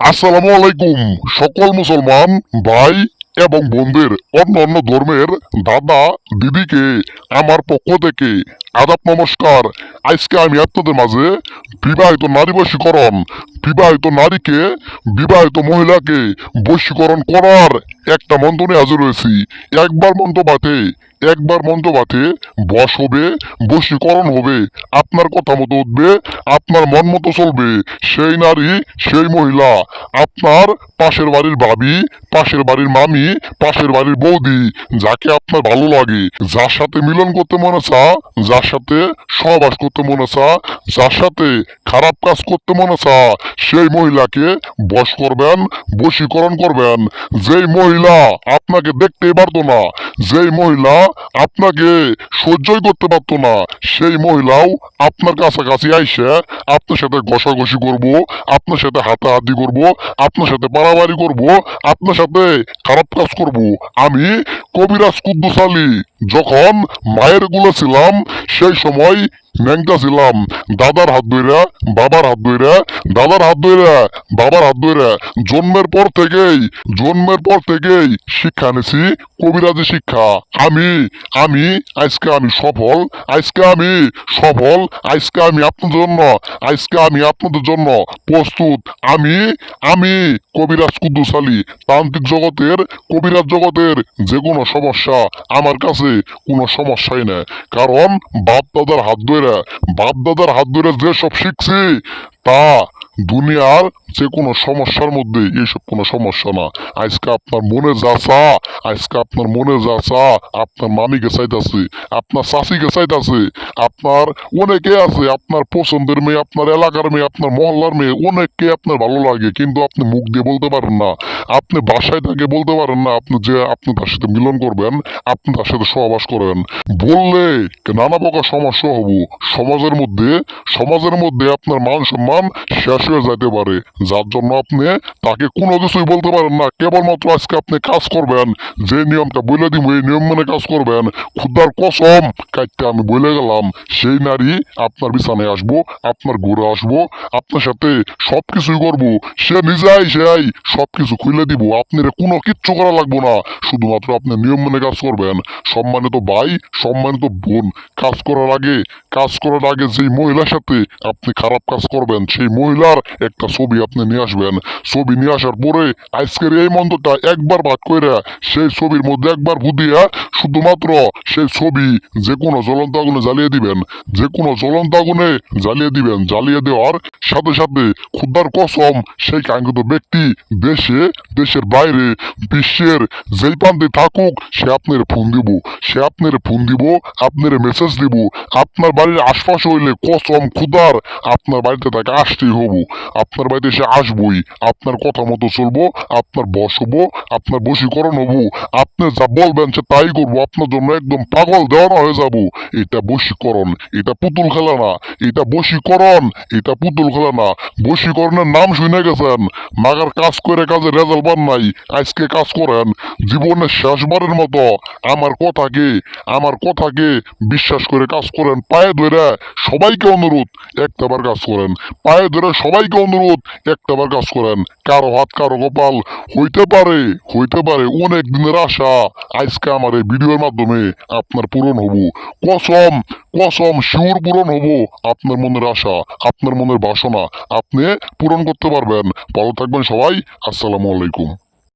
আসসালামু আলাইকুম সকল মুসলমান ভাই এবং বোনদের অন্য ধর্মের দাদা দিদিকে আমার পক্ষ থেকে আদাব নমস্কার। আজকে আমি আপনাদের মাঝে বিবাহিত নারী বশীকরণ, বিবাহিত নারীকে, বিবাহিত মহিলাকে বশীকরণ করার একটা মন্ত্র নিয়ে হাজির হয়েছি। একবার মন্ত্র বাতে বশ হবে, বশীকরণ হবে, আপনার কথা মতো উঠবে, আপনার মন মতো চলবে। সেই নারী, সেই মহিলা আপনার পাশের বাড়ির ভাবি, পাশের বাড়ির মামি, পাশের বাড়ির বৌদি, যাকে আপনার ভালো লাগে, যার সাথে মিলন করতে মনে চা, যার সাথে সহবাস করতে মনে চা, যার সাথে খারাপ কাজ করতে মনে চা, সেই মহিলাকে বশ করবেন, বশীকরণ করবেন। যেই মহিলা আপনাকে দেখতেই পারতো না, যেই মহিলা আপনাকে সহ্যই করতে পারতো না, সেই মহিলাও আপনার কাছাকাছি আইসে আপনার সাথে ঘষাঘষি করব, আপনার সাথে হাতাহাতি করব, আপনার সাথে পারাবারি করব, আপনার সাথে খারাপ কাজ করব। আমি কবিরাজ কুদ্দুস আলী যখন মায়ের গুলো ছিলাম, সেই সময় ন্যাংটা ছিলাম। দাদার হাত ধইরা, বাবার হাত ধইরা, দাদার হাত ধইরা, বাবার হাত ধইরা জন্মের পর থেকেই শিক্ষা নিছি, কবিরাজি শিক্ষা। আমি আজকে আমি সফল, আজকে আমি আপনাদের জন্য প্রস্তুত। আমি কবিরাজ কুদ্দুস আলী, তান্ত্রিক জগতের, কবিরাজ জগতের যে কোনো সমস্যা আমার কাছে কোনো সমস্যাই না। কারণ বাপ দাদার হাত ধরে যেসব শিখছি তা দুনিয়ার যে কোনো সমস্যার মধ্যে এইসব কোনো সমস্যা না। আজকে আপনার মনে যা চা, আপনার মামিকে চাইতাছে, আপনার চাষিকে চাইতাছে, আপনার অনেকে আছে, আপনার পছন্দের মেয়ে, আপনার এলাকার মেয়ে, আপনার মহল্লার মেয়ে, অনেককে আপনার ভালো লাগে, কিন্তু আপনি মুখ দিয়ে বলতে পারেন না, আপনি বাসায় তাকে বলতে পারেন না আপনি যে আপনি তার সাথে মিলন করবেন, আপনি তার সাথে সহবাস করবেন। বললে নানা প্রকার সমস্যা হব। সমাজের মধ্যে আপনার মান সম্মান শেষ হয়ে যেতে পারে, যার জন্য আপনি তাকে কোনো কিছুই বলতে পারেন না। কেবলমাত্র আজকে আপনি কাজ করবেন, যে নিয়মটা বলে দিব এই নিয়ম মেনে কাজ করবেন। খুদার কসম কাটতে আমি বলে গেলাম, সেই নারী আপনার বিছানায় আসবো, আপনার ঘুরে আসবো, আপনার সাথে সবকিছুই করবো। সে নিজেই সবকিছু খুলে দিব, আপনার কোনো কিচ্ছু করা লাগবো না। শুধুমাত্র আপনি নিয়ম মেনে কাজ করবেন। সম্মানিত ভাই, সম্মানিত বোন, কাজ করার আগে যেই মহিলার সাথে আপনি খারাপ কাজ করবেন, সেই মহিলার একটা ছবি আপনি নিয়ে আসবেন। ছবি নিয়ে আসার পরে আজকের এই মন্ত্রটা একবার বাদ কইরা সেই ছবির মধ্যে একবার বুদিয়া শুধুমাত্র সেই ছবি যে কোনো জ্বলন্ত আগুনে জ্বালিয়ে দিবেন, জ্বালিয়ে দেওয়ার সাথে সাথে খুদার কসম সেই কাঙ্ক্ষিত ব্যক্তি দেশের বাইরে, বিশ্বের যেই প্রান্তে থাকুক, সে আপনার ফোন দিব, আপনার মেসেজ দিব। আপনার বাড়ির আশপাশে হইলে কসম খুদার আপনার বাড়িতে তাকে আসতেই হব, আপনার বাড়িতে সে আসবই। আপনার কথা মতো চলবো, আপনার বশ হবো, আপনার বশীকরণ হবো, আপনি যা বলবেন সে তাই করবো, আপনার জন্য একদম পাগল দেওয়ানা হয়ে যাবো। এটা বশীকরণ, এটা পুতুল খেলা না, বশীকরণের নাম শুনে গেছেন, মাগার কাজ করে কাজে রেজাল্ট পান নাই, আজকে কাজ করেন। জীবনের শেষবারের মতো আমার কথাকে বিশ্বাস করে কাজ করেন। পায়ে ধরে সবাইকে অনুরোধ একটাবার কাজ করেন, কাজ করেন। কারো হাত কারো কপাল হইতে পারে অনেক দিনের আশা আজকে আমার এই ভিডিওর মাধ্যমে আপনার পূরণ হবো। কসম শিওর পূরণ হবো। আপনার মনের আশা, আপনার মনের বাসনা আপনি পূরণ করতে পারবেন। ভালো থাকবেন সবাই। আসসালামু আলাইকুম।